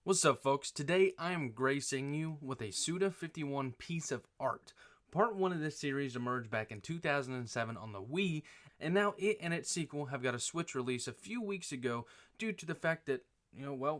What's up, folks? Today I am gracing you with a Suda 51 piece of art. Part 1 of this series emerged back in 2007 on the Wii, and now it and its sequel have got a Switch release a few weeks ago due to the fact that,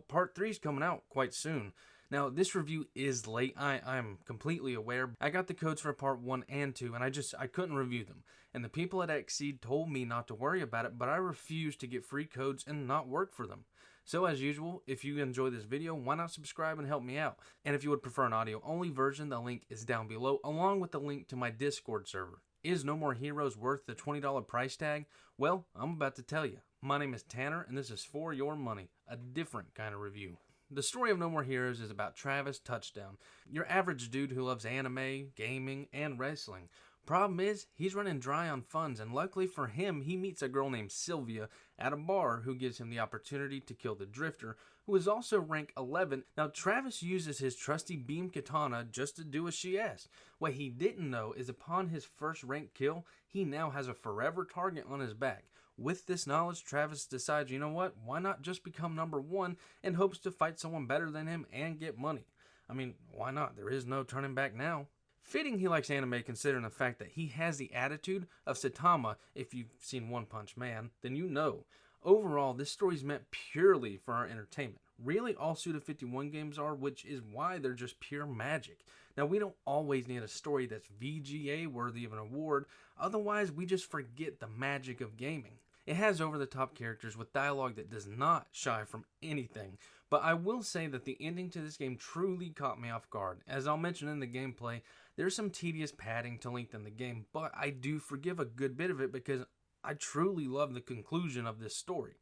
Part 3 is coming out quite soon. Now, this review is late. I'm completely aware. I got the codes for Part 1 and 2, and I couldn't review them. And the people at Xseed told me not to worry about it, but I refused to get free codes and not work for them. So as usual, if you enjoy this video, why not subscribe and help me out? And if you would prefer an audio-only version, the link is down below, along with the link to my Discord server. Is No More Heroes worth the $20 price tag? Well, I'm about to tell you. My name is Tanner, and this is For Your Money, a different kind of review. The story of No More Heroes is about Travis Touchdown, your average dude who loves anime, gaming, and wrestling. Problem is, he's running dry on funds, and luckily for him, he meets a girl named Sylvia at a bar who gives him the opportunity to kill the Drifter, who is also rank 11. Now, Travis uses his trusty beam katana just to do as she asks. What he didn't know is upon his first rank kill, he now has a forever target on his back. With this knowledge, Travis decides, you know what, why not just become number 1 and hopes to fight someone better than him and get money. I mean, why not? There is no turning back now. Fitting he likes anime considering the fact that he has the attitude of Saitama. If you've seen One Punch Man, then you know. Overall, this story is meant purely for our entertainment. Really, all Suda 51 games are, which is why they're just pure magic. Now, we don't always need a story that's VGA worthy of an award, otherwise we just forget the magic of gaming. It has over-the-top characters with dialogue that does not shy from anything, but I will say that the ending to this game truly caught me off guard. As I'll mention in the gameplay, there's some tedious padding to lengthen the game, but I do forgive a good bit of it because I truly love the conclusion of this story.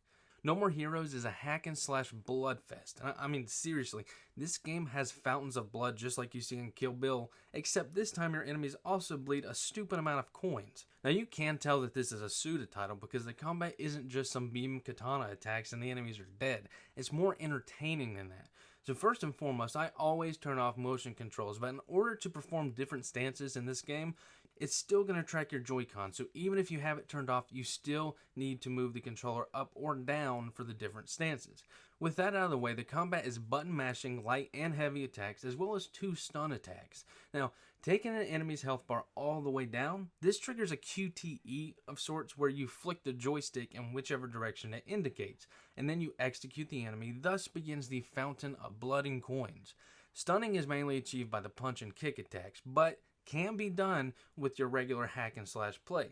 No More Heroes is a hack and slash bloodfest. I mean, seriously, this game has fountains of blood just like you see in Kill Bill, except this time your enemies also bleed a stupid amount of coins. Now you can tell that this is a Suda title because the combat isn't just some beam katana attacks and the enemies are dead. It's more entertaining than that. So first and foremost, I always turn off motion controls, but in order to perform different stances in this game, it's still going to track your Joy-Con, so even if you have it turned off, you still need to move the controller up or down for the different stances. With that out of the way, the combat is button mashing, light and heavy attacks, as well as 2 stun attacks. Now, taking an enemy's health bar all the way down, this triggers a QTE of sorts where you flick the joystick in whichever direction it indicates, and then you execute the enemy, thus begins the fountain of blood and coins. Stunning is mainly achieved by the punch and kick attacks, but can be done with your regular hack and slash play.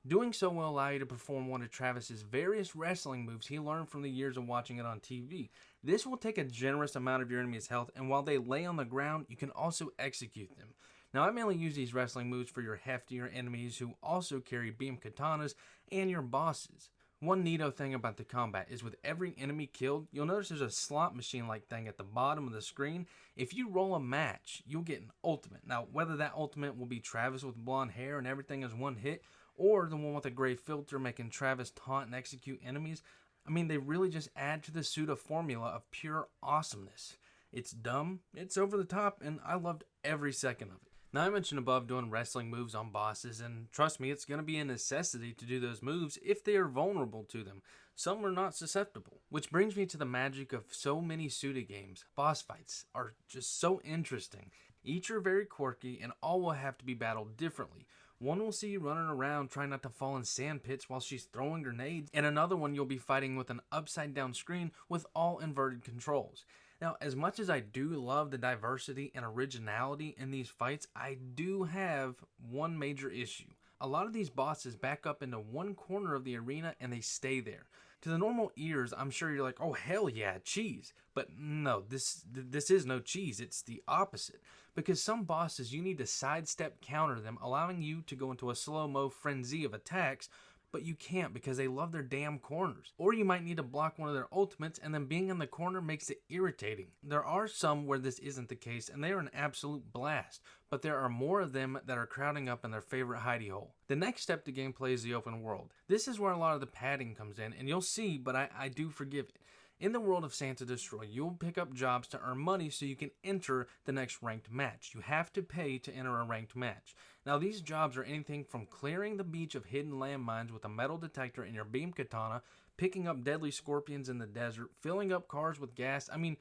Doing so will allow you to perform one of Travis's various wrestling moves he learned from the years of watching it on TV. This will take a generous amount of your enemy's health, and while they lay on the ground, you can also execute them. Now, I mainly use these wrestling moves for your heftier enemies who also carry beam katanas and your bosses. One neato thing about the combat is with every enemy killed, you'll notice there's a slot machine-like thing at the bottom of the screen. If you roll a match, you'll get an ultimate. Now, whether that ultimate will be Travis with blonde hair and everything is one hit, or the one with a gray filter making Travis taunt and execute enemies, I mean, they really just add to the Suda formula of pure awesomeness. It's dumb, it's over the top, and I loved every second of it. Now, I mentioned above doing wrestling moves on bosses, and trust me, it's going to be a necessity to do those moves if they are vulnerable to them. Some are not susceptible. Which brings me to the magic of so many Suda games. Boss fights are just so interesting. Each are very quirky, and all will have to be battled differently. One will see you running around trying not to fall in sand pits while she's throwing grenades, and another one you'll be fighting with an upside down screen with all inverted controls. Now, as much as I do love the diversity and originality in these fights, I do have one major issue. A lot of these bosses back up into one corner of the arena and they stay there. To the normal ears, I'm sure you're like, oh hell yeah, cheese. But no, this is no cheese, it's the opposite. Because some bosses you need to sidestep counter them, allowing you to go into a slow-mo frenzy of attacks, but you can't because they love their damn corners. Or you might need to block one of their ultimates, and then being in the corner makes it irritating. There are some where this isn't the case, and they are an absolute blast, but there are more of them that are crowding up in their favorite hidey hole. The next step to gameplay is the open world. This is where a lot of the padding comes in, and you'll see, but I do forgive it. In the world of Santa Destroy, you'll pick up jobs to earn money so you can enter the next ranked match. You have to pay to enter a ranked match. Now, these jobs are anything from clearing the beach of hidden landmines with a metal detector in your beam katana, picking up deadly scorpions in the desert, filling up cars with gas. I mean,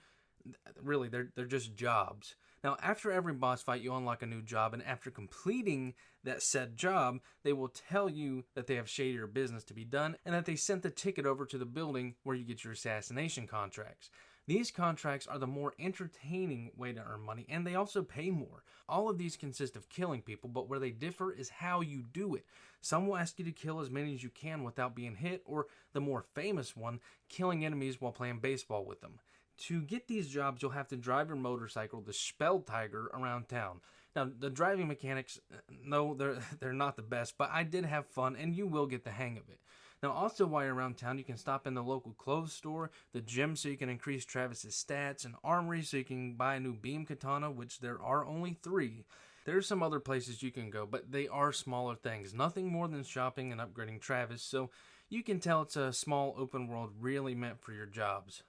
really, they're just jobs. Now, after every boss fight, you unlock a new job, and after completing that said job, they will tell you that they have shadier business to be done, and that they sent the ticket over to the building where you get your assassination contracts. These contracts are the more entertaining way to earn money, and they also pay more. All of these consist of killing people, but where they differ is how you do it. Some will ask you to kill as many as you can without being hit, or the more famous one, killing enemies while playing baseball with them. To get these jobs, you'll have to drive your motorcycle, the Spell Tiger, around town. Now, the driving mechanics, no, they're not the best, but I did have fun, and you will get the hang of it. Now, also while you're around town, you can stop in the local clothes store, the gym so you can increase Travis's stats, an armory so you can buy a new beam katana, which there are only 3. There's some other places you can go, but they are smaller things, nothing more than shopping and upgrading Travis, so you can tell it's a small open world really meant for your jobs.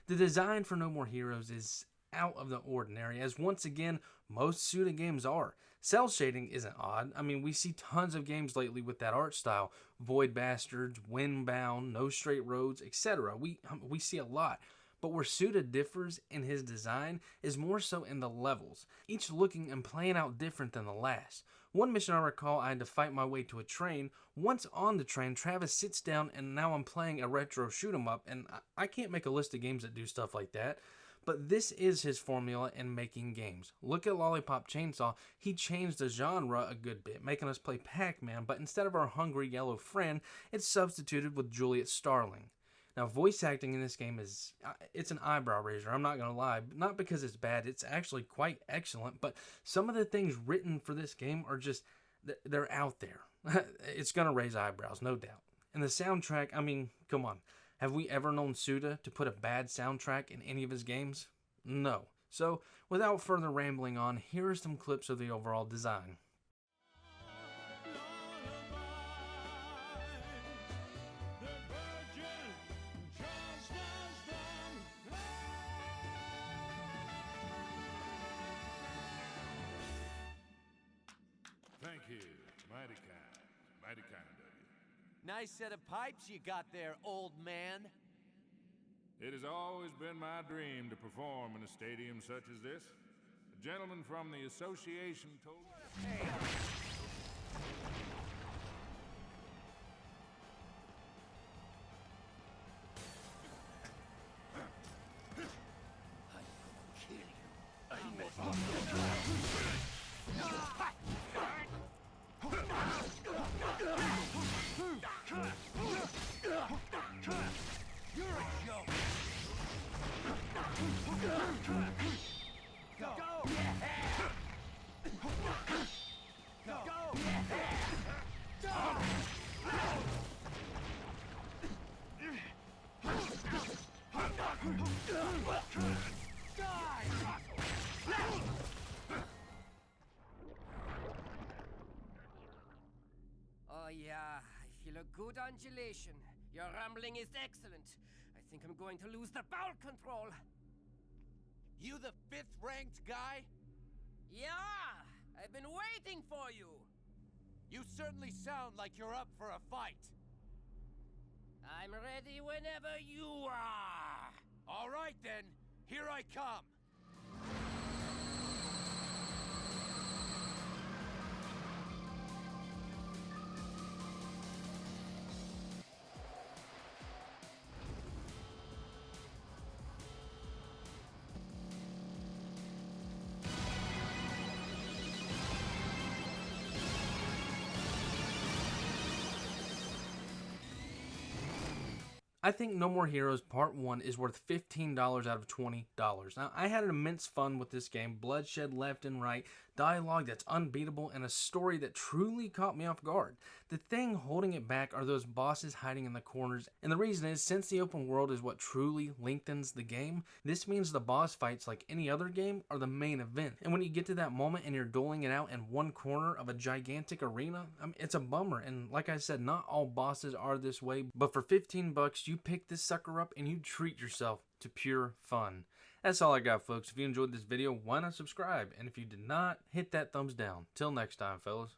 The design for No More Heroes is out of the ordinary, as once again, most Suda games are. Cell shading isn't odd. I mean, we see tons of games lately with that art style. Void Bastards, Windbound, No Straight Roads, etc. We see a lot. But where Suda differs in his design is more so in the levels, each looking and playing out different than the last. One mission I recall, I had to fight my way to a train. Once on the train, Travis sits down and now I'm playing a retro shoot 'em up, and I can't make a list of games that do stuff like that. But this is his formula in making games. Look at Lollipop Chainsaw. He changed the genre a good bit, making us play Pac-Man, but instead of our hungry yellow friend, it's substituted with Juliet Starling. Now, voice acting in this game it's an eyebrow raiser, I'm not going to lie. Not because it's bad, it's actually quite excellent, but some of the things written for this game are just, they're out there. It's going to raise eyebrows, no doubt. And the soundtrack, I mean, come on. Have we ever known Suda to put a bad soundtrack in any of his games? No. So, without further rambling on, here are some clips of the overall design. Thank you. Mighty kind of you. Nice set of pipes you got there, old man. It has always been my dream to perform in a stadium such as this. A gentleman from the association told me... Hey. Oh yeah, I feel a good undulation. Your rambling is excellent. I think I'm going to lose the bowel control. You the 5th-ranked guy? Yeah, I've been waiting for you. You certainly sound like you're up for a fight. I'm ready whenever you are. All right then, here I come. I think No More Heroes Part 1 is worth $15 out of $20. Now, I had immense fun with this game, bloodshed left and right, dialogue that's unbeatable, and a story that truly caught me off guard. The thing holding it back are those bosses hiding in the corners, and the reason is, since the open world is what truly lengthens the game, this means the boss fights, like any other game, are the main event. And when you get to that moment and you're dueling it out in one corner of a gigantic arena, it's a bummer, and like I said, not all bosses are this way, but for 15 bucks, you pick this sucker up and you treat yourself to pure fun. That's all I got, folks. If you enjoyed this video, why not subscribe? And if you did not, hit that thumbs down. Till next time, fellas.